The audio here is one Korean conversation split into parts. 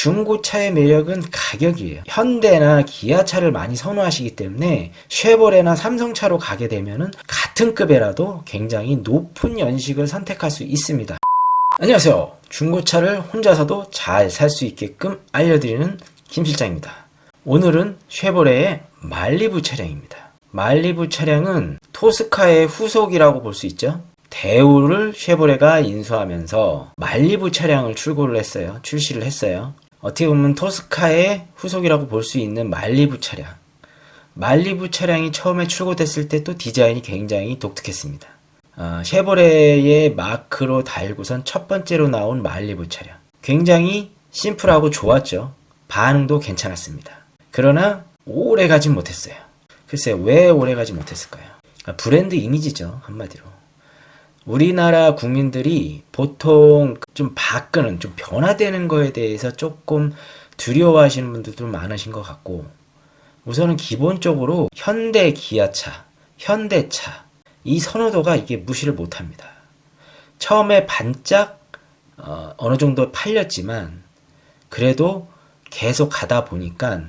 중고차의 매력은 가격이에요. 현대나 기아차를 많이 선호하시기 때문에 쉐보레나 삼성차로 가게 되면은 같은 급에라도 굉장히 높은 연식을 선택할 수 있습니다. 안녕하세요. 중고차를 혼자서도 잘 살 수 있게끔 알려드리는 김 실장입니다. 오늘은 쉐보레의 말리부 차량입니다. 말리부 차량은 토스카의 후속이라고 볼 수 있죠. 대우를 쉐보레가 인수하면서 말리부 차량을 출시를 했어요. 어떻게 보면 토스카의 후속이라고 볼 수 있는 말리부 차량. 말리부 차량이 처음에 출고됐을 때 또 디자인이 굉장히 독특했습니다. 쉐보레의 마크로 달고선 첫 번째로 나온 말리부 차량. 굉장히 심플하고 좋았죠. 반응도 괜찮았습니다. 그러나 오래 가진 못했어요. 글쎄 왜 오래 가지 못했을까요? 브랜드 이미지죠. 한마디로. 우리나라 국민들이 보통 좀 바꾸는, 좀 변화되는 거에 대해서 조금 두려워하시는 분들도 많으신 것 같고, 우선은 기본적으로 현대 기아차, 현대차, 이 선호도가 이게 무시를 못합니다. 처음에 반짝 어느 정도 팔렸지만 그래도 계속 가다 보니까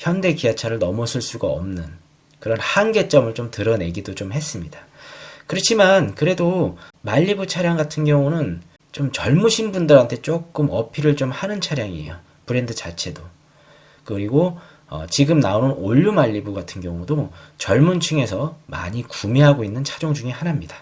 현대 기아차를 넘어설 수가 없는 그런 한계점을 좀 드러내기도 좀 했습니다. 그렇지만 그래도 말리부 차량 같은 경우는 좀 젊으신 분들한테 조금 어필을 좀 하는 차량이에요. 브랜드 자체도. 그리고 지금 나오는 올류 말리부 같은 경우도 젊은 층에서 많이 구매하고 있는 차종 중에 하나입니다.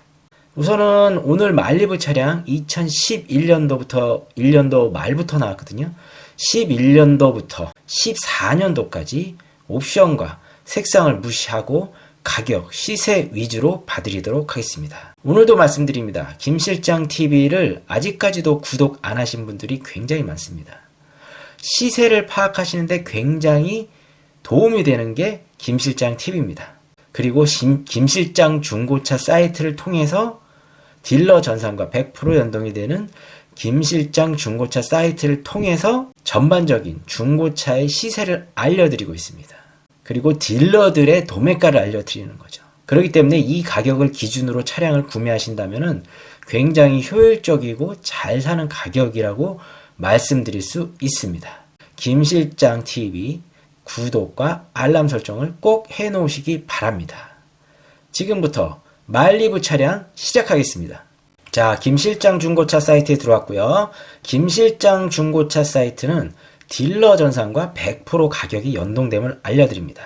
우선은 오늘 말리부 차량 2011년도부터 1년도 말부터 나왔거든요. 11년도부터 14년도까지 옵션과 색상을 무시하고 가격, 시세 위주로 봐드리도록 하겠습니다. 오늘도 말씀드립니다. 김실장TV를 아직까지도 구독 안 하신 분들이 굉장히 많습니다. 시세를 파악하시는데 굉장히 도움이 되는 게 김실장TV입니다. 그리고 김실장 중고차 사이트를 통해서 딜러 전산과 100% 연동이 되는 김실장 중고차 사이트를 통해서 전반적인 중고차의 시세를 알려드리고 있습니다. 그리고 딜러들의 도매가를 알려드리는 거죠. 그렇기 때문에 이 가격을 기준으로 차량을 구매하신다면 굉장히 효율적이고 잘 사는 가격이라고 말씀드릴 수 있습니다. 김실장TV 구독과 알람 설정을 꼭 해놓으시기 바랍니다. 지금부터 말리부 차량 시작하겠습니다. 자, 김실장 중고차 사이트에 들어왔고요. 김실장 중고차 사이트는 딜러 전산과 100% 가격이 연동됨을 알려드립니다.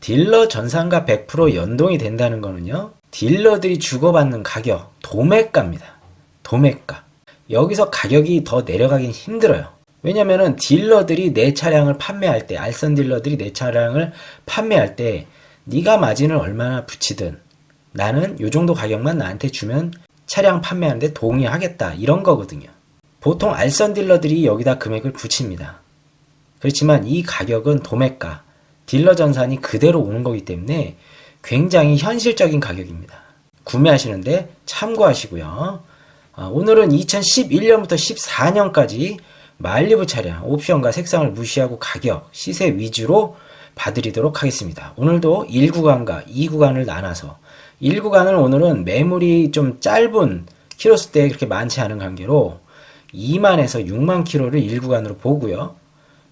딜러 전산과 100% 연동이 된다는 거는요, 딜러들이 주고받는 가격, 도매가입니다. 도매가. 여기서 가격이 더 내려가긴 힘들어요. 왜냐면은 딜러들이 내 차량을 판매할 때, 알선 딜러들이 내 차량을 판매할 때 네가 마진을 얼마나 붙이든 나는 요 정도 가격만 나한테 주면 차량 판매하는데 동의하겠다, 이런 거거든요. 보통 알선 딜러들이 여기다 금액을 붙입니다. 그렇지만 이 가격은 도매가, 딜러 전산이 그대로 오는 거기 때문에 굉장히 현실적인 가격입니다. 구매하시는데 참고하시고요. 오늘은 2011년부터 14년까지 말리부 차량, 옵션과 색상을 무시하고 가격, 시세 위주로 봐드리도록 하겠습니다. 오늘도 1구간과 2구간을 나눠서 1구간을 오늘은 매물이 좀 짧은 키로수대 그렇게 많지 않은 관계로 2만에서 6만 키로를 1구간으로 보고요.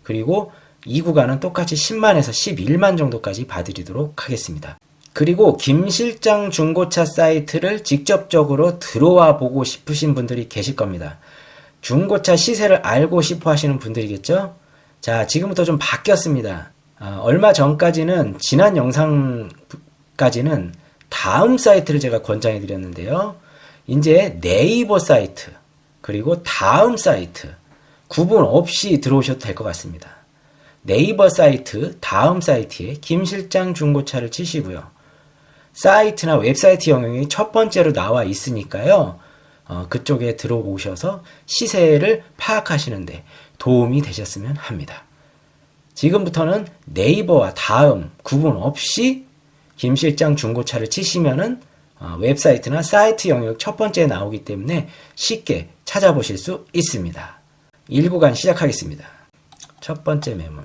그리고 2구간은 똑같이 10만에서 11만 정도까지 봐드리도록 하겠습니다. 그리고 김실장 중고차 사이트를 직접적으로 들어와 보고 싶으신 분들이 계실 겁니다. 중고차 시세를 알고 싶어 하시는 분들이겠죠? 자, 지금부터 좀 바뀌었습니다. 얼마 전까지는, 지난 영상까지는 다음 사이트를 제가 권장해 드렸는데요. 이제 네이버 사이트, 그리고 다음 사이트, 구분 없이 들어오셔도 될 것 같습니다. 네이버 사이트, 다음 사이트에 김실장 중고차를 치시고요. 사이트나 웹사이트 영역이 첫 번째로 나와 있으니까요. 그쪽에 들어오셔서 시세를 파악하시는데 도움이 되셨으면 합니다. 지금부터는 네이버와 다음 구분 없이 김실장 중고차를 치시면은 웹사이트나 사이트 영역 첫 번째에 나오기 때문에 쉽게 찾아보실 수 있습니다. 1구간 시작하겠습니다. 첫 번째 매물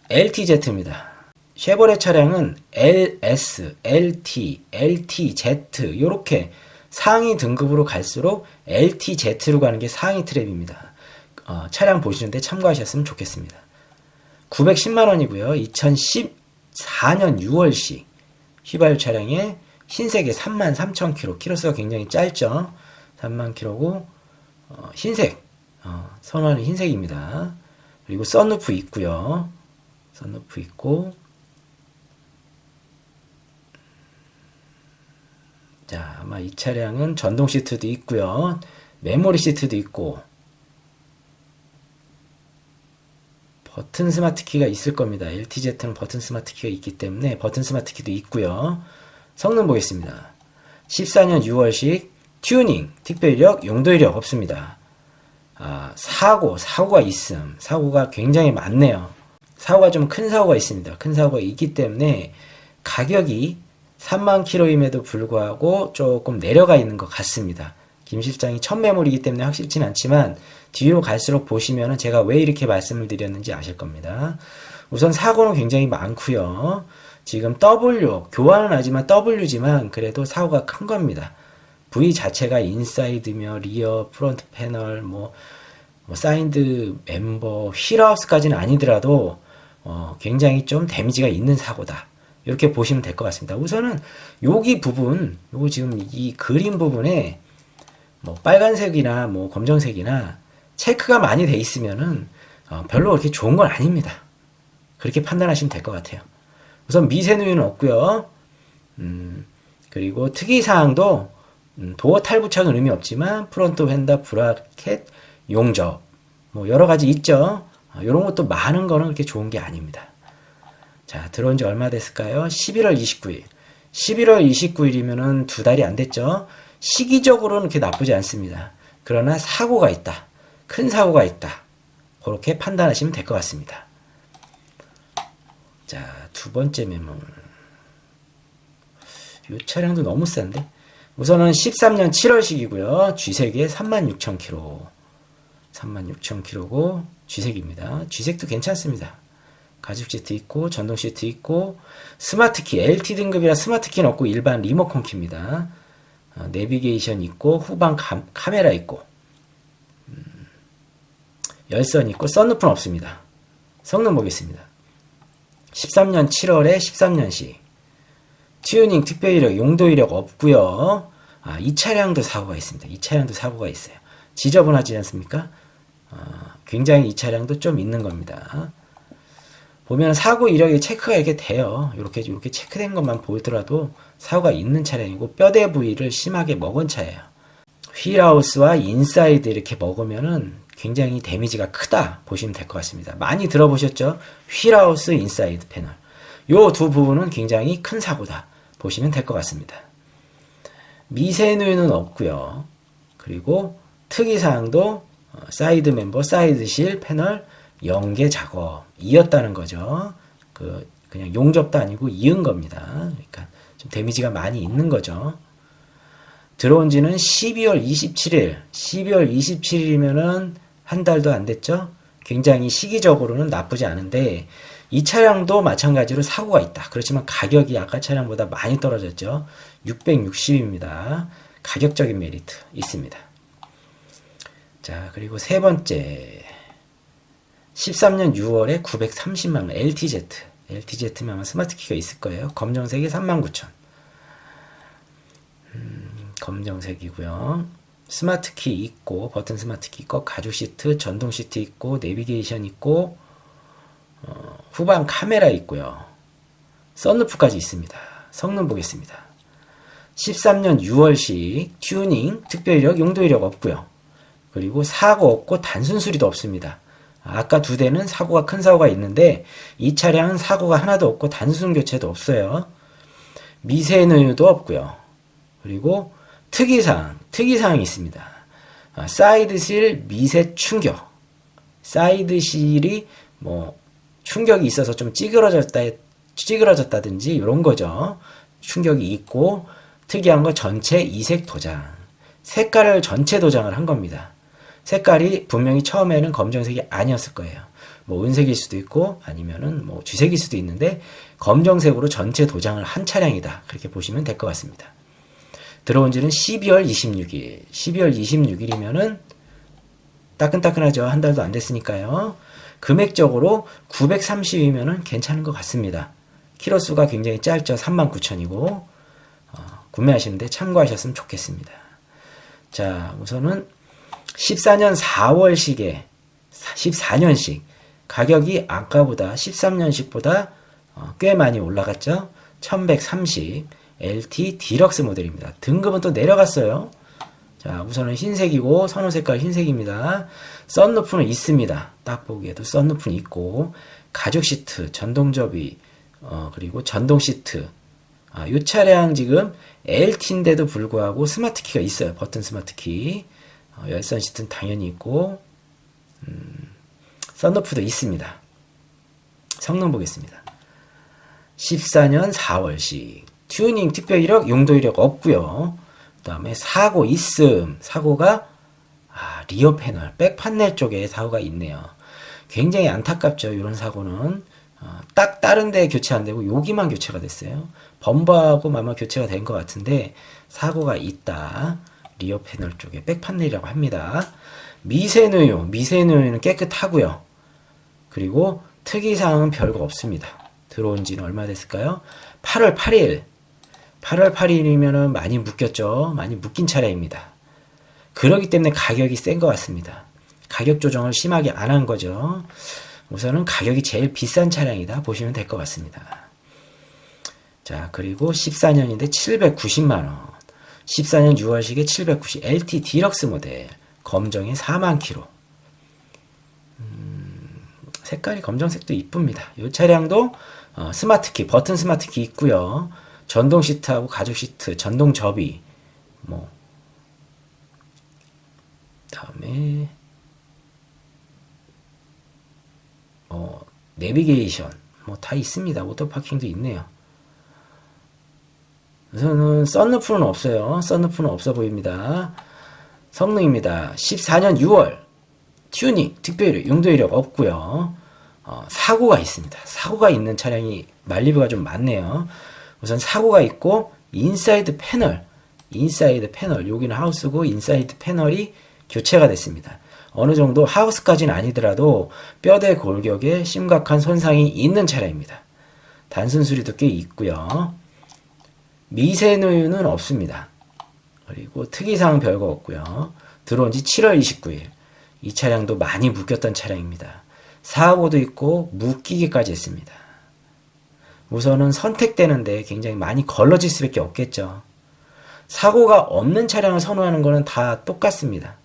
LTZ입니다. 쉐보레 차량은 LS, LT, LTZ 이렇게 상위 등급으로 갈수록 LTZ로 가는 게 상위 트랩입니다. 차량 보시는데 참고하셨으면 좋겠습니다. 910만원이고요. 2014년 6월식 휘발유 차량에 흰색에 33,000km, 키로수가 굉장히 짧죠. 30,000km고 흰색, 선호하는 흰색입니다. 그리고 썬루프 있고요. 썬루프 있고, 자, 아마 이 차량은 전동 시트도 있고요. 메모리 시트도 있고, 버튼 스마트 키가 있을 겁니다. LTZ는 버튼 스마트 키가 있기 때문에 버튼 스마트 키도 있고요. 성능 보겠습니다. 14년 6월식 튜닝, 특별 이력, 용도 이력 없습니다. 사고가 있음. 사고가 굉장히 많네요. 사고가 좀 큰 사고가 있습니다. 큰 사고가 있기 때문에 가격이 30,000km임에도 불구하고 조금 내려가 있는 것 같습니다. 김 실장이 첫 매물이기 때문에 확실치는 않지만 뒤로 갈수록 보시면은 제가 왜 이렇게 말씀을 드렸는지 아실 겁니다. 우선 사고는 굉장히 많고요. 지금 W, 교환은 하지만 W지만 그래도 사고가 큰 겁니다. V 자체가 인사이드며 리어, 프론트 패널, 사이드 멤버, 휠하우스까지는 아니더라도 굉장히 좀 데미지가 있는 사고다. 이렇게 보시면 될 것 같습니다. 우선은 여기 부분, 요거 지금 이 그림 부분에 빨간색이나 검정색이나 체크가 많이 돼 있으면은 별로 그렇게 좋은 건 아닙니다. 그렇게 판단하시면 될 것 같아요. 우선 미세 누유는 없고요. 그리고 특이사항도 도어 탈부착은 의미 없지만 프론트 휀다, 브라켓, 용접 여러 가지 있죠. 이런 것도 많은 거는 그렇게 좋은 게 아닙니다. 자, 들어온 지 얼마 됐을까요? 11월 29일. 11월 29일이면은 2달이 안 됐죠. 시기적으로는 그렇게 나쁘지 않습니다. 그러나 사고가 있다. 큰 사고가 있다. 그렇게 판단하시면 될 것 같습니다. 자, 두 번째 매물. 이 차량도 너무 싼데? 우선은 13년 7월식이고요. G색에 36,000km. 36,000km고 G색입니다. G색도 괜찮습니다. 가죽 시트 있고 전동 시트 있고 스마트키, LT 등급이라 스마트키는 없고 일반 리모컨 키입니다. 내비게이션 있고 후방 카메라 있고 열선 있고 썬루프는 없습니다. 성능 보겠습니다. 13년 7월에 13년식 튜닝, 특별 이력, 용도 이력 없고요. 이 차량도 사고가 있습니다. 이 차량도 사고가 있어요. 지저분하지 않습니까? 굉장히 이 차량도 좀 있는 겁니다. 보면 사고 이력이 체크가 이렇게 돼요. 이렇게 체크된 것만 보더라도 사고가 있는 차량이고 뼈대 부위를 심하게 먹은 차예요. 휠하우스와 인사이드 이렇게 먹으면은 굉장히 데미지가 크다 보시면 될 것 같습니다. 많이 들어보셨죠? 휠하우스, 인사이드 패널. 요 두 부분은 굉장히 큰 사고다 보시면 될 것 같습니다. 미세누유는 없고요. 그리고 특이사항도 사이드 멤버, 사이드 실, 패널 연계 작업이었다는 거죠. 그냥 용접도 아니고 이은 겁니다. 그러니까 좀 데미지가 많이 있는 거죠. 들어온 지는 12월 27일. 12월 27일이면은 한 달도 안 됐죠? 굉장히 시기적으로는 나쁘지 않은데, 이 차량도 마찬가지로 사고가 있다. 그렇지만 가격이 아까 차량보다 많이 떨어졌죠. 660입니다. 가격적인 메리트 있습니다. 자, 그리고 세 번째. 13년 6월에 930만원 LTZ. LTZ면 아마 스마트키가 있을 거예요. 검정색이 39,000. 검정색이고요. 스마트키 있고, 버튼 스마트키 있고, 가죽 시트, 전동 시트 있고, 내비게이션 있고, 후방 카메라 있고요. 썬루프까지 있습니다. 성능 보겠습니다. 13년 6월식 튜닝, 특별 이력, 용도 이력 없고요. 그리고 사고 없고 단순 수리도 없습니다. 아까 두 대는 사고가 큰 사고가 있는데 이 차량은 사고가 하나도 없고 단순 교체도 없어요. 미세누유도 없고요. 그리고 특이사항이 있습니다. 사이드실 미세 충격. 사이드실이 충격이 있어서 좀 찌그러졌다든지 이런 거죠. 충격이 있고 특이한 거 전체 이색 도장. 색깔을 전체 도장을 한 겁니다. 색깔이 분명히 처음에는 검정색이 아니었을 거예요. 은색일 수도 있고 아니면은 쥐색일 수도 있는데 검정색으로 전체 도장을 한 차량이다. 그렇게 보시면 될 것 같습니다. 들어온 지는 12월 26일. 12월 26일이면은 따끈따끈하죠. 한 달도 안 됐으니까요. 금액적으로 930이면은 괜찮은 것 같습니다. 키로수가 굉장히 짧죠. 39,000이고 구매하시는데 참고하셨으면 좋겠습니다. 자, 우선은 14년 4월식에 14년식 가격이 아까보다 13년식보다 꽤 많이 올라갔죠. 1130 LT 디럭스 모델입니다. 등급은 또 내려갔어요. 자, 우선은 흰색이고 선호 색깔 흰색입니다. 썬루프는 있습니다. 딱 보기에도 썬루프는 있고 가죽 시트, 전동 접이, 그리고 전동 시트. 이 차량 지금 LT인데도 불구하고 스마트 키가 있어요. 버튼 스마트 키. 열선 시트는 당연히 있고 썬루프도 있습니다. 성능 보겠습니다. 14년 4월식 튜닝 특별 이력, 용도 이력 없고요. 그 다음에 사고 있음. 사고가 리어 패널, 백 판넬 쪽에 사고가 있네요. 굉장히 안타깝죠. 이런 사고는 딱 다른 데 교체 안 되고 여기만 교체가 됐어요. 범버하고 아마 교체가 된 것 같은데 사고가 있다. 리어 패널 쪽에 백 판넬이라고 합니다. 미세누유, 미세누유는 깨끗하고요. 그리고 특이사항은 별거 없습니다. 들어온 지는 얼마 됐을까요? 8월 8일. 8월 8일이면은 많이 묶였죠. 많이 묶인 차량입니다. 그렇기 때문에 가격이 센 것 같습니다. 가격 조정을 심하게 안 한 거죠. 우선은 가격이 제일 비싼 차량이다 보시면 될 것 같습니다. 자, 그리고 14년인데 790만원. 14년 6월식에 790 LT 디럭스 모델. 검정에 4만 킬로. 색깔이 검정색도 이쁩니다. 이 차량도 스마트키, 버튼 스마트키 있고요. 전동 시트하고 가죽 시트, 전동 접이, 다음에 내비게이션 다 있습니다. 오토 파킹도 있네요. 우선은 썬루프는 없어요. 썬루프는 없어 보입니다. 성능입니다. 14년 6월 튜닝, 특별 용도 이력 없고요. 사고가 있습니다. 사고가 있는 차량이 말리부가 좀 많네요. 우선 사고가 있고 인사이드 패널, 여기는 하우스고 인사이드 패널이 교체가 됐습니다. 어느 정도 하우스까지는 아니더라도 뼈대 골격에 심각한 손상이 있는 차량입니다. 단순 수리도 꽤 있고요. 미세누유는 없습니다. 그리고 특이사항 별거 없고요. 들어온 지 7월 29일. 이 차량도 많이 묶였던 차량입니다. 사고도 있고 묶이기까지 했습니다. 우선은 선택되는데 굉장히 많이 걸러질 수밖에 없겠죠. 사고가 없는 차량을 선호하는 거는 다 똑같습니다.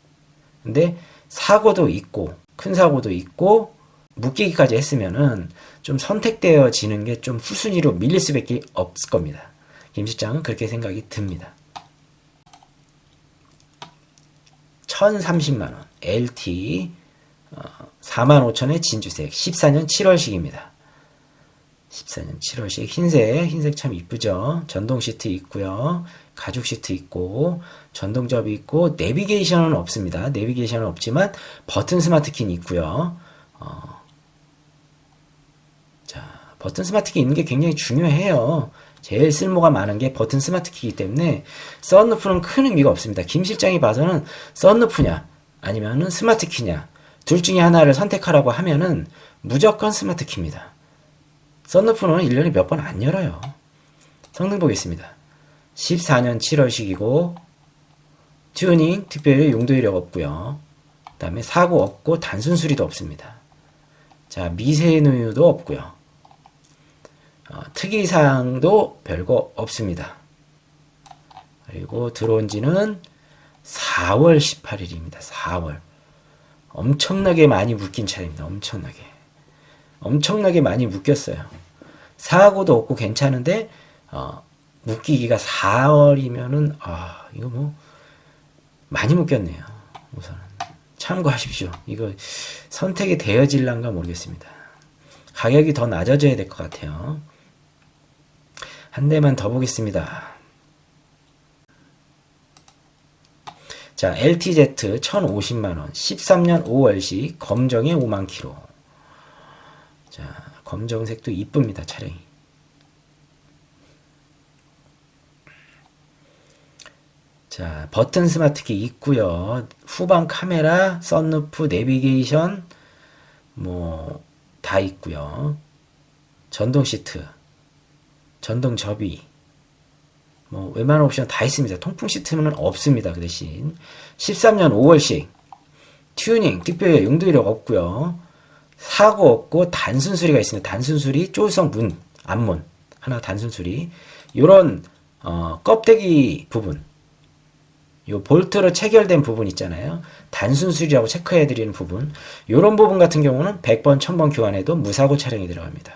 근데 사고도 있고 큰 사고도 있고 묶이기까지 했으면은 좀 선택되어지는 게 좀 후순위로 밀릴 수밖에 없을 겁니다. 김 실장은 그렇게 생각이 듭니다. 1030만원 LT 45,000의 진주색 14년 7월식입니다. 14년 7월식 흰색 참 이쁘죠. 전동 시트 있고요. 가죽 시트 있고 전동 접이 있고 내비게이션은 없습니다. 내비게이션은 없지만 버튼 스마트 키는 있고요. 자, 버튼 스마트 키 있는 게 굉장히 중요해요. 제일 쓸모가 많은 게 버튼 스마트 키이기 때문에 썬루프는 큰 의미가 없습니다. 김 실장이 봐서는 썬루프냐 아니면은 스마트 키냐 둘 중에 하나를 선택하라고 하면은 무조건 스마트 키입니다. 썬루프는 1년에 몇 번 안 열어요. 성능 보겠습니다. 14년 7월식이고 튜닝 특별히 용도 이력 없고요. 그 다음에 사고 없고 단순 수리도 없습니다. 자, 미세누유도 없고요. 특이사항도 별거 없습니다. 그리고 들어온 지는 4월 18일입니다. 4월. 엄청나게 많이 묶인 차량입니다. 엄청나게 많이 묶였어요. 사고도 없고 괜찮은데 묶이기가 4월이면은 이거 많이 묶였네요. 우선은 참고하십시오. 이거 선택이 되어질란가 모르겠습니다. 가격이 더 낮아져야 될 것 같아요. 한 대만 더 보겠습니다. 자, LTZ 1050만원 13년 5월식 검정에 5만 킬로. 자, 검정색도 이쁩니다. 차량이. 자, 버튼 스마트키 있고요. 후방 카메라, 썬루프, 내비게이션 뭐 다 있고요. 전동 시트, 전동 접이, 뭐 웬만한 옵션 다 있습니다. 통풍 시트는 없습니다. 그 대신 13년 5월식 튜닝, 특별히 용도 이력 없고요. 사고 없고 단순 수리가 있습니다. 단순 수리, 조수석 문, 앞문 하나 단순 수리. 요런 껍데기 부분, 요 볼트로 체결된 부분 있잖아요. 단순 수리라고 체크해 드리는 부분. 요런 부분 같은 경우는 100번, 1000번 교환해도 무사고 차량이 들어갑니다.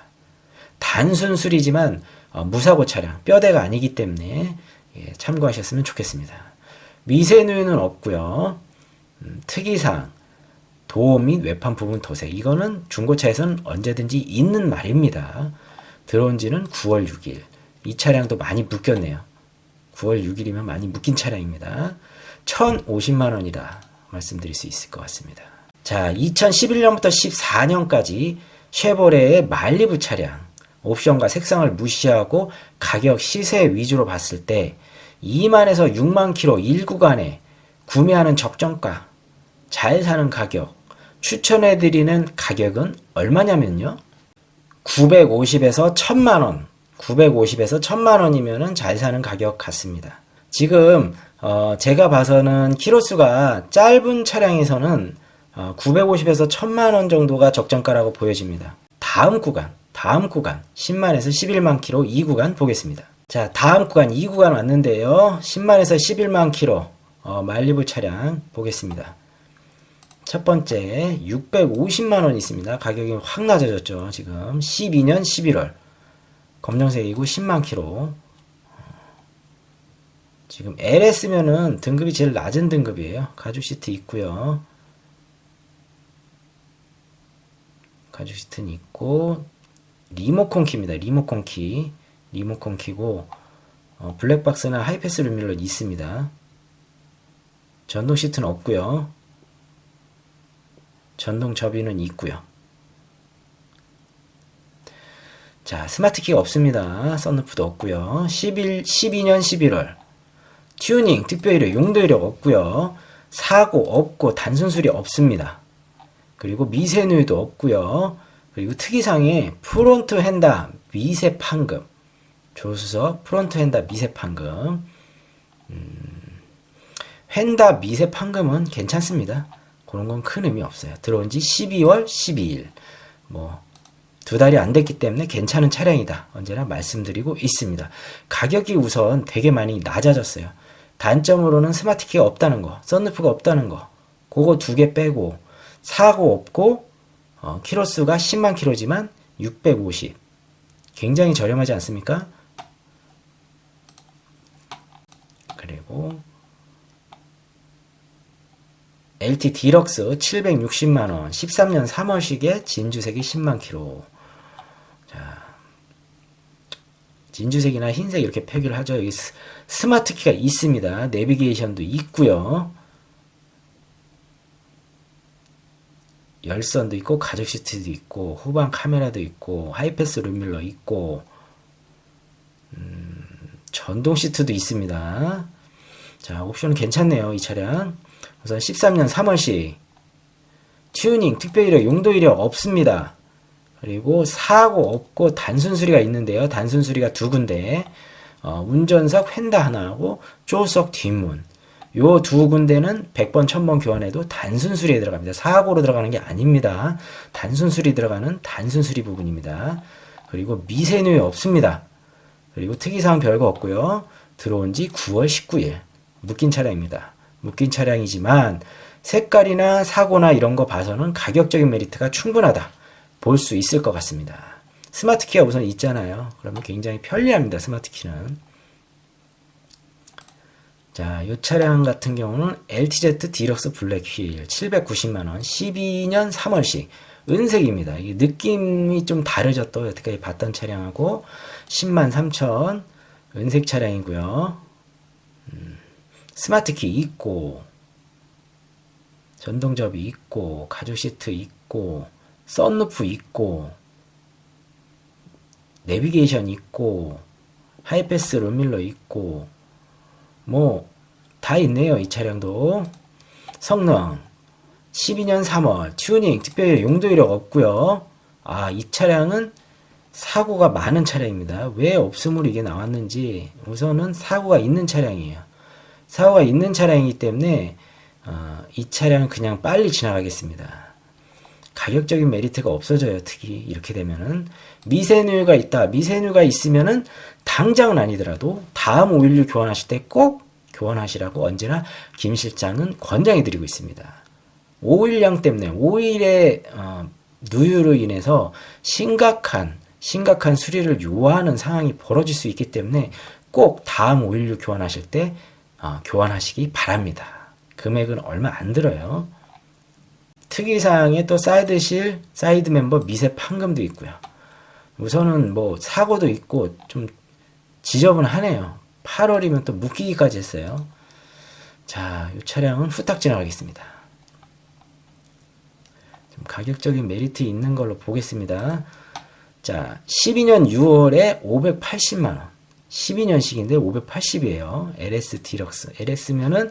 단순 수리지만 무사고 차량, 뼈대가 아니기 때문에 참고하셨으면 좋겠습니다. 미세누유는 없고요. 특이사항, 도어 및 외판 부분 도색. 이거는 중고차에서는 언제든지 있는 말입니다. 들어온 지는 9월 6일. 이 차량도 많이 묶였네요. 9월 6일이면 많이 묶인 차량입니다. 1,050만 원이라 말씀드릴 수 있을 것 같습니다. 자, 2011년부터 14년까지 쉐보레의 말리부 차량, 옵션과 색상을 무시하고 가격 시세 위주로 봤을 때 2만에서 6만 킬로 1구간에 구매하는 적정가, 잘 사는 가격, 추천해드리는 가격은 얼마냐면요. 950에서 1000만원, 950에서 1000만원이면 잘 사는 가격 같습니다. 지금 제가 봐서는 키로수가 짧은 차량에서는 950에서 1000만원 정도가 적정가라고 보여집니다. 다음 구간 10만에서 11만 킬로 2구간 보겠습니다. 자, 다음 구간 2구간 왔는데요. 10만에서 11만 킬로 말리부 차량 보겠습니다. 첫 번째 650만원 있습니다. 가격이 확 낮아졌죠. 지금 12년 11월 검정색이고 10만 킬로. 지금 LS면은 등급이 제일 낮은 등급이에요. 가죽 시트 있고요. 가죽 시트는 있고 리모컨 키입니다. 리모컨 키. 리모컨 키고 블랙박스나 하이패스 룸밀러 있습니다. 전동 시트는 없고요. 전동 접이는 있고요. 자, 스마트키가 없습니다. 썬루프도 없고요. 12년 11월 튜닝, 특별이력, 용도 이력 없고요. 사고 없고 단순 수리 없습니다. 그리고 미세누유도 없고요. 그리고 특이사항에 프론트 휀다 미세 판금, 조수석 프론트 휀다 미세 판금. 휀다 미세 판금은 괜찮습니다. 그런 건 큰 의미 없어요. 들어온 지 12월 12일. 뭐, 2달이 안 됐기 때문에 괜찮은 차량이다. 언제나 말씀드리고 있습니다. 가격이 우선 되게 많이 낮아졌어요. 단점으로는 스마트키가 없다는 거, 썬루프가 없다는 거, 그거 2개 빼고, 사고 없고, 키로수가 10만 킬로지만 650. 굉장히 저렴하지 않습니까? 그리고, LT 디럭스 760만원, 13년 3월식에 진주색이 10만 킬로. 자, 진주색이나 흰색 이렇게 표기를 하죠. 여기 스마트키가 있습니다. 내비게이션도 있고요. 열선도 있고 가죽 시트도 있고 후방 카메라도 있고 하이패스 룸밀러 있고 전동 시트도 있습니다. 자, 옵션은 괜찮네요. 이 차량 우선 13년 3월식 튜닝, 특별이력, 용도 이력 없습니다. 그리고 사고 없고 단순 수리가 있는데요. 단순 수리가 2군데, 운전석 휀다 하나하고 조수석 뒷문, 요 2군데는 100번 1000번 교환해도 단순 수리에 들어갑니다. 사고로 들어가는 게 아닙니다. 단순 수리 들어가는 단순 수리 부분입니다. 그리고 미세누유 없습니다. 그리고 특이사항 별거 없고요. 들어온 지 9월 19일 묶인 차량입니다. 묶인 차량이지만 색깔이나 사고나 이런 거 봐서는 가격적인 메리트가 충분하다 볼 수 있을 것 같습니다. 스마트키가 우선 있잖아요. 그러면 굉장히 편리합니다. 스마트키는. 자, 이 차량 같은 경우는 LTZ 디럭스 블랙 휠 790만원 12년 3월식 은색입니다. 이게 느낌이 좀 다르죠. 또 여태까지 봤던 차량하고 10만 3천 은색 차량이고요. 스마트키 있고 전동접이 있고 가죽 시트 있고 썬루프 있고 내비게이션 있고 하이패스 룸밀러 있고 뭐 다 있네요. 이 차량도. 성능 12년 3월 튜닝 특별히 용도 이력 없고요. 이 차량은 사고가 많은 차량입니다. 왜 없음으로 이게 나왔는지 우선은 사고가 있는 차량이에요. 사고가 있는 차량이기 때문에 이 차량은 그냥 빨리 지나가겠습니다. 가격적인 메리트가 없어져요. 특히 이렇게 되면은 미세누유가 있다. 미세누유가 있으면은 당장은 아니더라도 다음 오일류 교환하실 때 꼭 교환하시라고 언제나 김 실장은 권장해 드리고 있습니다. 오일량 때문에 오일의 누유로 인해서 심각한 수리를 요하는 상황이 벌어질 수 있기 때문에 꼭 다음 오일류 교환하실 때 교환하시기 바랍니다. 금액은 얼마 안 들어요. 특이사항에 또 사이드실, 사이드 멤버 미세 판금도 있고요. 우선은 뭐 사고도 있고 좀 지저분하네요. 8월이면 또 묶이기까지 했어요. 자, 이 차량은 후딱 지나가겠습니다. 좀 가격적인 메리트 있는 걸로 보겠습니다. 자, 12년 6월에 580만원. 12년식인데 580이에요. LS 디럭스. LS면은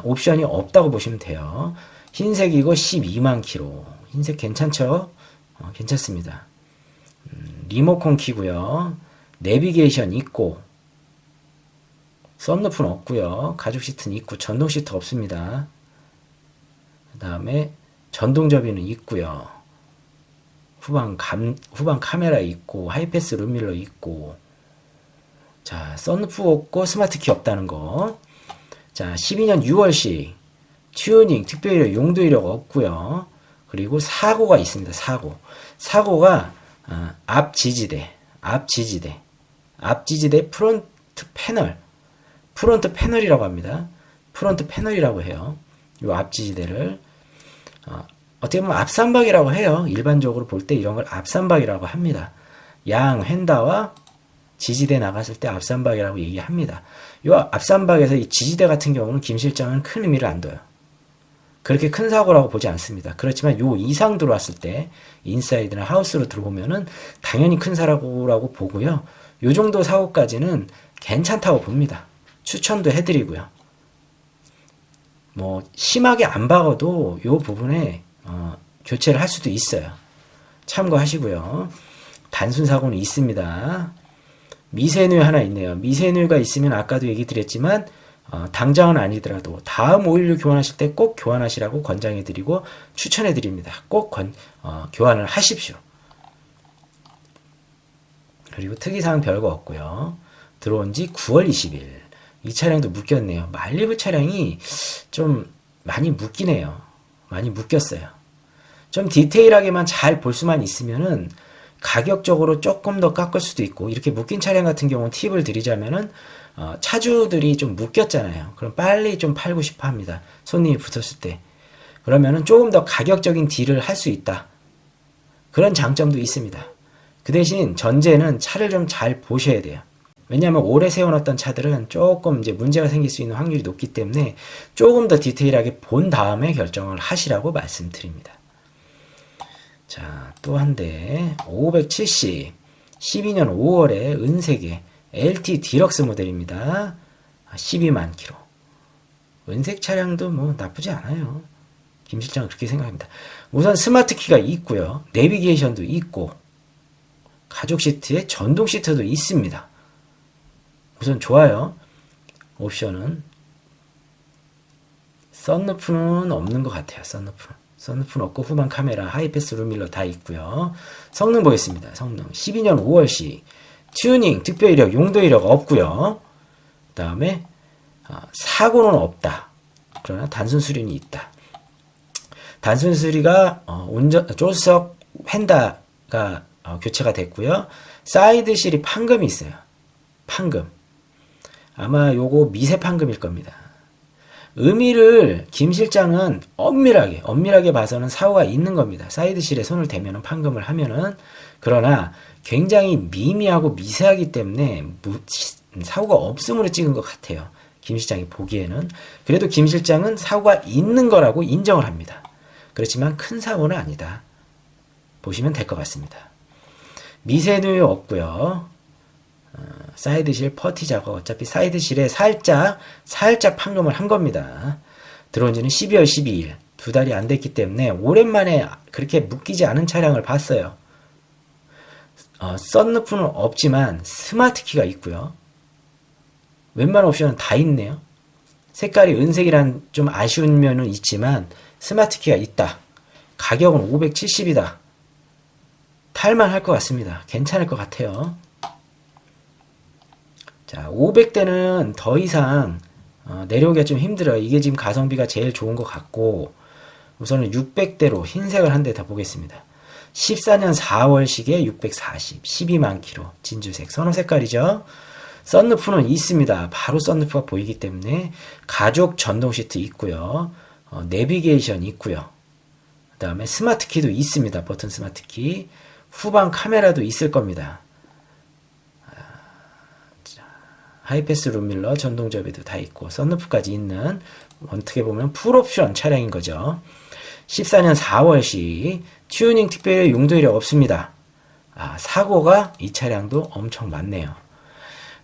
옵션이 없다고 보시면 돼요. 흰색이고 12만 킬로. 흰색 괜찮죠? 괜찮습니다. 리모컨 키고요. 내비게이션 있고 썬루프는 없고요. 가죽 시트는 있고 전동 시트 없습니다. 그 다음에 전동 접이는 있고요. 후방 카메라 있고 하이패스 룸밀러 있고 자 썬루프 없고 스마트 키 없다는 거. 자 12년 6월식 튜닝 특별 용도 이력 없고요. 그리고 사고가 있습니다. 사고가 앞 지지대 프론트 패널이라고 합니다. 프론트 패널이라고 해요. 이 앞 지지대를 어떻게 보면 앞삼박이라고 해요. 일반적으로 볼 때 이런 걸 앞삼박이라고 합니다. 양 휀다와 지지대 나갔을 때 앞삼박이라고 얘기합니다. 이 앞삼박에서 이 지지대 같은 경우는 김 실장은 큰 의미를 안 둬요. 그렇게 큰 사고라고 보지 않습니다. 그렇지만 요 이상 들어왔을 때 인사이드나 하우스로 들어오면은 당연히 큰 사고라고 보고요. 요 정도 사고까지는 괜찮다고 봅니다. 추천도 해드리고요. 뭐 심하게 안 박아도 요 부분에 교체를 할 수도 있어요. 참고하시고요. 단순 사고는 있습니다. 미세누유 하나 있네요. 미세누유가 있으면 아까도 얘기 드렸지만 당장은 아니더라도 다음 오일류 교환하실 때 꼭 교환하시라고 권장해 드리고 추천해 드립니다. 꼭 교환을 하십시오. 그리고 특이사항 별거 없고요. 들어온 지 9월 20일. 이 차량도 묶였네요. 말리부 차량이 좀 많이 묶이네요. 많이 묶였어요. 좀 디테일하게만 잘 볼 수만 있으면은 가격적으로 조금 더 깎을 수도 있고, 이렇게 묶인 차량 같은 경우는 팁을 드리자면은 차주들이 좀 묶였잖아요. 그럼 빨리 좀 팔고 싶어 합니다. 손님이 붙었을 때. 그러면은 조금 더 가격적인 딜을 할 수 있다. 그런 장점도 있습니다. 그 대신 전제는 차를 좀 잘 보셔야 돼요. 왜냐하면 오래 세워놨던 차들은 조금 이제 문제가 생길 수 있는 확률이 높기 때문에 조금 더 디테일하게 본 다음에 결정을 하시라고 말씀드립니다. 자, 또 한 대 570 12년 5월에 은색의 LT 디럭스 모델입니다. 12만 킬로. 은색 차량도 뭐 나쁘지 않아요. 김 실장은 그렇게 생각합니다. 우선 스마트 키가 있고요. 내비게이션도 있고 가죽 시트에 전동 시트도 있습니다. 우선 좋아요. 옵션은 썬루프는 없는 것 같아요. 썬루프는 없고 후방 카메라, 하이패스 룸밀러 다 있고요. 성능 보겠습니다. 성능 12년 5월식 튜닝, 특별 이력, 용도 이력 없고요. 그 다음에 사고는 없다. 그러나 단순 수리는 있다. 단순 수리가 조수석 휀다가 교체가 됐고요. 사이드 실이 판금이 있어요. 판금. 아마 요거 미세 판금일 겁니다. 의미를 김 실장은 엄밀하게 봐서는 사고가 있는 겁니다. 사이드실에 손을 대면은 판금을 하면은. 그러나 굉장히 미미하고 미세하기 때문에 사고가 없음으로 찍은 것 같아요. 김 실장이 보기에는. 그래도 김 실장은 사고가 있는 거라고 인정을 합니다. 그렇지만 큰 사고는 아니다. 보시면 될 것 같습니다. 미세누유 없고요. 사이드실 퍼티 작업, 어차피 사이드실에 살짝 판금을 한 겁니다. 들어온 지는 12월 12일. 2달이 안 됐기 때문에 오랜만에 그렇게 묶이지 않은 차량을 봤어요. 썬루프는 없지만 스마트 키가 있고요. 웬만한 옵션은 다 있네요. 색깔이 은색이란 좀 아쉬운 면은 있지만 스마트 키가 있다. 가격은 570이다. 탈만할 것 같습니다. 괜찮을 것 같아요. 자, 500대는 더 이상 내려오기가 좀 힘들어요. 이게 지금 가성비가 제일 좋은 것 같고, 우선은 600대로 흰색을 한 대 더 보겠습니다. 14년 4월식에 640, 12만 킬로, 진주색, 선호 색깔이죠. 썬루프는 있습니다. 바로 썬루프가 보이기 때문에 가죽 전동 시트 있고요. 내비게이션 있고요. 그 다음에 스마트 키도 있습니다. 버튼 스마트 키. 후방 카메라도 있을 겁니다. 하이패스 룸밀러, 전동 접이도 다 있고 썬루프까지 있는, 어떻게 보면 풀옵션 차량인 거죠. 14년 4월시 튜닝 특별히 용도일이 없습니다. 사고가 이 차량도 엄청 많네요.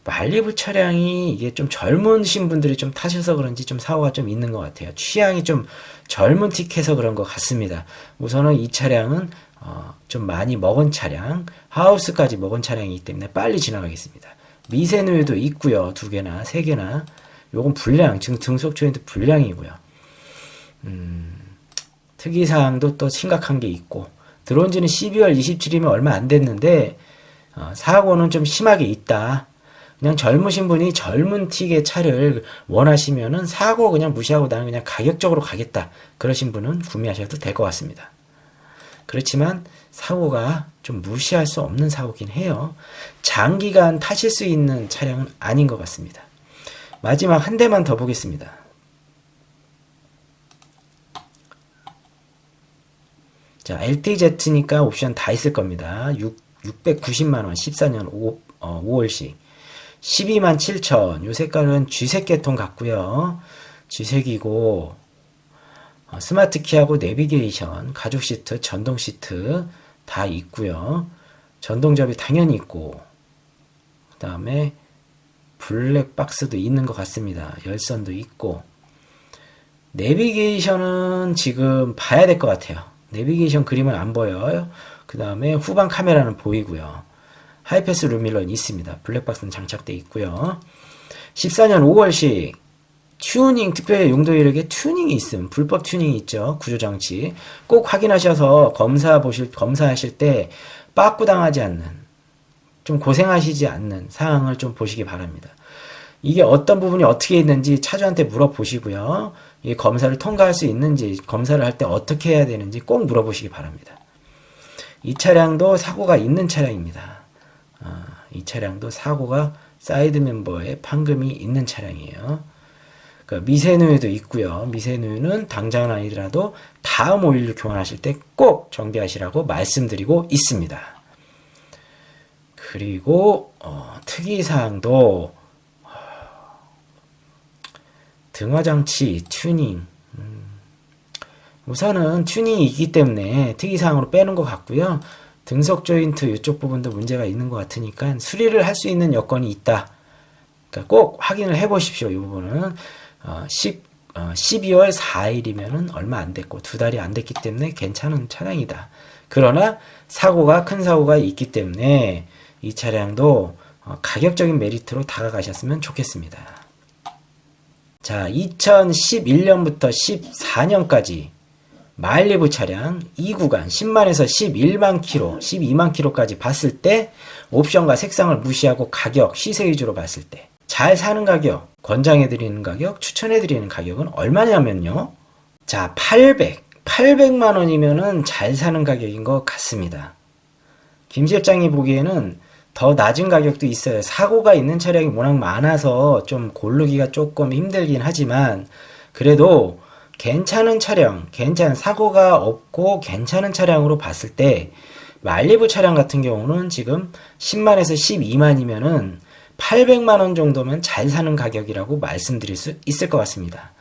말리부 차량이 이게 좀 젊으신 분들이 좀 타셔서 그런지 좀 사고가 좀 있는 것 같아요. 취향이 좀 젊은 틱해서 그런 것 같습니다. 우선은 이 차량은 좀 많이 먹은 차량, 하우스까지 먹은 차량이기 때문에 빨리 지나가겠습니다. 미세누유도 있고요. 2개나 3개나. 요건 불량, 지금 등속 조인트 불량이고요. 특이사항도 또 심각한 게 있고, 들어온 지는 12월 27일이면 얼마 안 됐는데 사고는 좀 심하게 있다. 그냥 젊으신 분이 젊은 틱의 차를 원하시면은 사고 그냥 무시하고 나는 그냥 가격적으로 가겠다, 그러신 분은 구매하셔도 될 것 같습니다. 그렇지만 사고가 좀 무시할 수 없는 사고긴 해요. 장기간 타실 수 있는 차량은 아닌 것 같습니다. 마지막 한 대만 더 보겠습니다. 자, LTZ니까 옵션 다 있을 겁니다. 690만원, 14년 5월식. 12만 7천. 요 색깔은 쥐색 계통 같고요. 쥐색이고, 스마트 키하고 내비게이션, 가죽 시트, 전동 시트 다 있고요. 전동 접이 당연히 있고, 그 다음에 블랙 박스도 있는 것 같습니다. 열선도 있고, 내비게이션은 지금 봐야 될 것 같아요. 내비게이션 그림은 안 보여요. 그 다음에 후방 카메라는 보이고요. 하이패스 룸밀러는 있습니다. 블랙박스는 장착되어 있고요. 14년 5월식 튜닝, 특별히 용도일에게 튜닝이 있음. 불법 튜닝이 있죠. 구조장치. 꼭 확인하셔서 검사하실 때 빠꾸당하지 않는, 좀 고생하시지 않는 사항을 좀 보시기 바랍니다. 이게 어떤 부분이 어떻게 있는지 차주한테 물어보시고요. 이 검사를 통과할 수 있는지, 검사를 할 때 어떻게 해야 되는지 꼭 물어보시기 바랍니다. 이 차량도 사고가 있는 차량입니다. 이 차량도 사고가 사이드 멤버에 판금이 있는 차량이에요. 그러니까 미세누유도 있고요. 미세누유는 당장은 아니더라도 다음 오일을 교환하실 때 꼭 정비하시라고 말씀드리고 있습니다. 그리고 특이사항도 등화장치 튜닝, 우선은 튜닝이 있기 때문에 특이사항으로 빼는 것 같고요. 등속 조인트 이쪽 부분도 문제가 있는 것 같으니까 수리를 할 수 있는 여건이 있다. 그러니까 꼭 확인을 해 보십시오. 이 부분은 12월 4일이면은 얼마 안 됐고 2달이 안 됐기 때문에 괜찮은 차량이다. 그러나 큰 사고가 있기 때문에 이 차량도 가격적인 메리트로 다가가셨으면 좋겠습니다. 자, 2011년부터 14년까지 마일리부 차량 2구간 10만에서 11만 킬로, 12만 킬로까지 봤을 때 옵션과 색상을 무시하고 가격, 시세 위주로 봤을 때 잘 사는 가격, 권장해드리는 가격, 추천해드리는 가격은 얼마냐면요. 자, 800만 원이면은 잘 사는 가격인 것 같습니다. 김 실장이 보기에는 더 낮은 가격도 있어요. 사고가 있는 차량이 워낙 많아서 좀 고르기가 조금 힘들긴 하지만 그래도 괜찮은 차량, 사고가 없고 괜찮은 차량으로 봤을 때 마일리부 차량 같은 경우는 지금 10만에서 12만이면은 800만원 정도면 잘 사는 가격이라고 말씀드릴 수 있을 것 같습니다.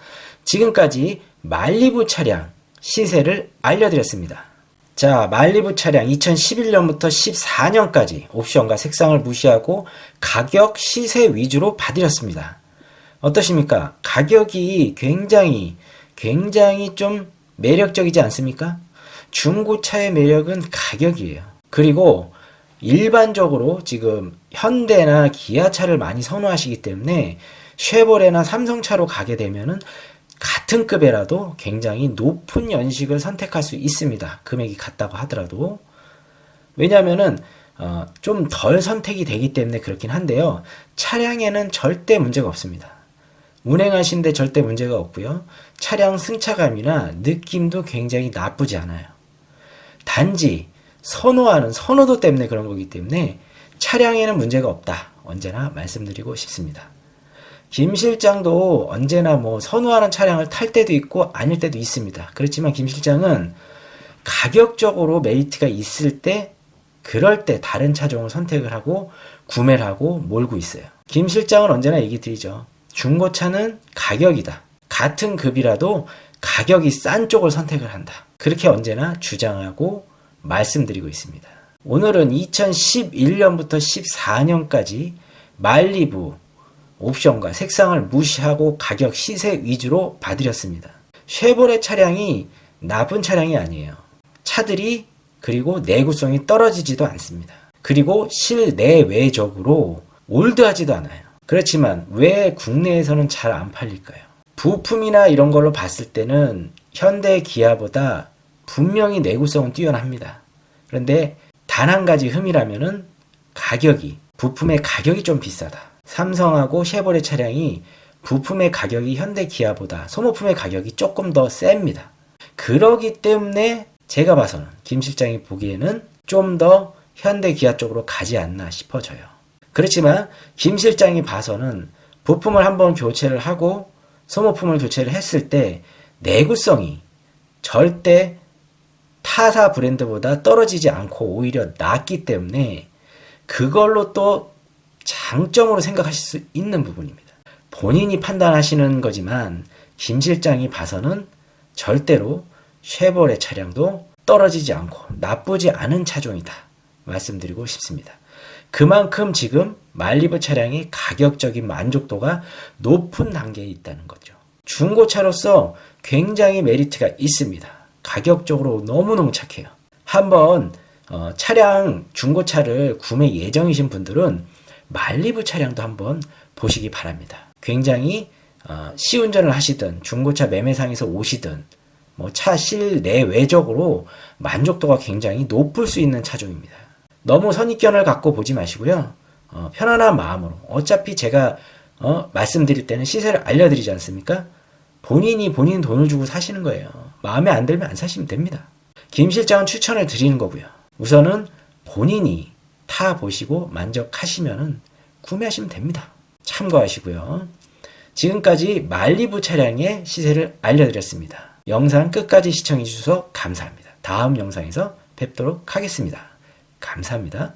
지금까지 마일리부 차량 시세를 알려드렸습니다. 자, 말리부 차량 2011년부터 14년까지 옵션과 색상을 무시하고 가격, 시세 위주로 봐드렸습니다. 어떠십니까? 가격이 굉장히 좀 매력적이지 않습니까? 중고차의 매력은 가격이에요. 그리고 일반적으로 지금 현대나 기아차를 많이 선호하시기 때문에 쉐보레나 삼성차로 가게 되면은 같은 급에라도 굉장히 높은 연식을 선택할 수 있습니다. 금액이 같다고 하더라도. 왜냐면은 좀 덜 선택이 되기 때문에 그렇긴 한데요. 차량에는 절대 문제가 없습니다. 운행하시는데 절대 문제가 없고요. 차량 승차감이나 느낌도 굉장히 나쁘지 않아요. 단지 선호하는 선호도 때문에 그런 거기 때문에 차량에는 문제가 없다. 언제나 말씀드리고 싶습니다. 김 실장도 언제나 선호하는 차량을 탈 때도 있고 아닐 때도 있습니다. 그렇지만 김 실장은 가격적으로 메리트가 있을 때, 그럴 때 다른 차종을 선택을 하고 구매를 하고 몰고 있어요. 김 실장은 언제나 얘기 드리죠. 중고차는 가격이다. 같은 급이라도 가격이 싼 쪽을 선택을 한다. 그렇게 언제나 주장하고 말씀드리고 있습니다. 오늘은 2011년부터 14년까지 말리부 옵션과 색상을 무시하고 가격, 시세 위주로 봐드렸습니다. 쉐보레 차량이 나쁜 차량이 아니에요. 차들이 그리고 내구성이 떨어지지도 않습니다. 그리고 실내외적으로 올드하지도 않아요. 그렇지만 왜 국내에서는 잘 안 팔릴까요? 부품이나 이런 걸로 봤을 때는 현대 기아보다 분명히 내구성은 뛰어납니다. 그런데 단 한 가지 흠이라면은 부품의 가격이 좀 비싸다. 삼성하고 쉐보레 차량이 부품의 가격이 현대 기아보다 소모품의 가격이 조금 더 셉니다. 그러기 때문에 제가 봐서는 김 실장이 보기에는 좀 더 현대 기아 쪽으로 가지 않나 싶어져요. 그렇지만 김 실장이 봐서는 부품을 한번 교체를 하고 소모품을 교체를 했을 때 내구성이 절대 타사 브랜드보다 떨어지지 않고 오히려 낫기 때문에 그걸로 또 장점으로 생각하실 수 있는 부분입니다. 본인이 판단하시는 거지만 김 실장이 봐서는 절대로 쉐보레 차량도 떨어지지 않고 나쁘지 않은 차종이다 말씀드리고 싶습니다. 그만큼 지금 말리부 차량의 가격적인 만족도가 높은 단계에 있다는 거죠. 중고차로서 굉장히 메리트가 있습니다. 가격적으로 너무너무 착해요. 한번 중고차를 구매 예정이신 분들은 말리부 차량도 한번 보시기 바랍니다. 굉장히 시운전을 하시든 중고차 매매상에서 오시든 차 실내외적으로 만족도가 굉장히 높을 수 있는 차종입니다. 너무 선입견을 갖고 보지 마시고요. 편안한 마음으로, 어차피 제가 말씀드릴 때는 시세를 알려드리지 않습니까? 본인 돈을 주고 사시는 거예요. 마음에 안 들면 안 사시면 됩니다. 김 실장은 추천을 드리는 거고요. 우선은 본인이 타보시고 만족하시면 구매하시면 됩니다. 참고하시고요. 지금까지 말리부 차량의 시세를 알려드렸습니다. 영상 끝까지 시청해 주셔서 감사합니다. 다음 영상에서 뵙도록 하겠습니다. 감사합니다.